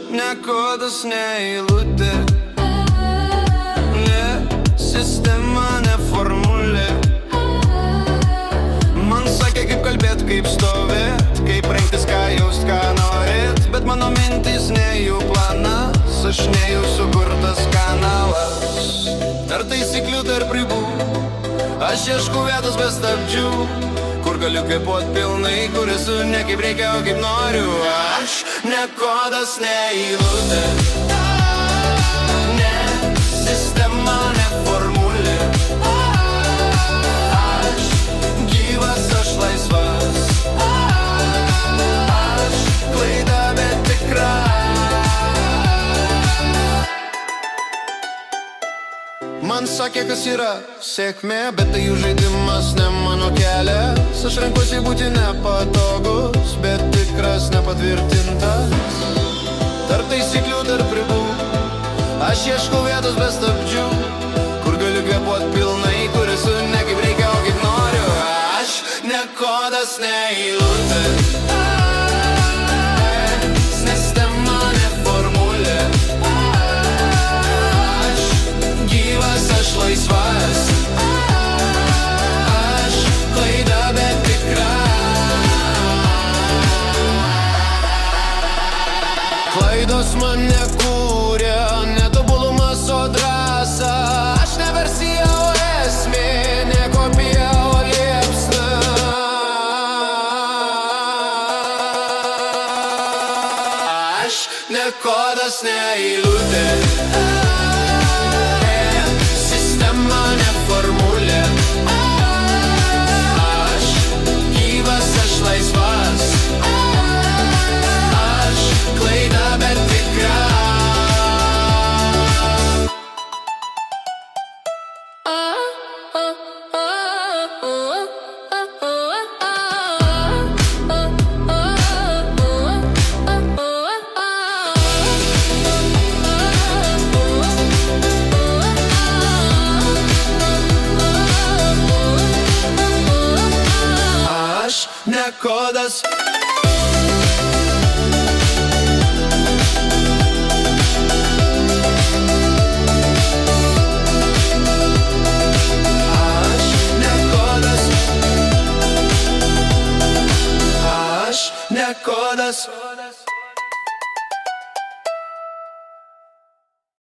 ne kodas, ne eilutė, ne sistema, ne formulė. Man sakė, kaip kalbėt, kaip stovėt, kaip rengtis, ką jaust, ką norėt. Bet mano mintis ne jų planas, aš ne jų sukurtas kanalas. Tarp taisyklių, tarp ribų, aš ieškau vietos be stabdžių, kur galiu kvėpuot pilnai, kur esu ne kaip reikia, o kaip noriu. Aš ne kodas, ne eilutė, ne sistema, ne formulė. Aš gyvas, aš laisvas, aš klaida, bet tikra. Man sakė, kas yra sėkmė, bet tai jų žaidimas, ne mano kelias. Aš renkuosi būti nepatogus, bet tikras, nepatvirtintas. Tarp taisyklių, tarp ribų, aš ieškau vietos be stabdžių, kur galiu kvėpuot pilnai, kur esu ne kaip reikia, o kaip noriu. Aš ne kodas, ne eilutė, sistema, ne formulė. Aš laisvas, aš klaida, bet tikra. Klaidos mane kūrė, netobulumas, o drąsa. Aš ne versija, o esmė, ne kopija, o liepsna. Aš ne kodas, ne eilutė, ne formulė. Aš gyvas, aš laisvas, aš klaida, bet tikra. Ne kodas.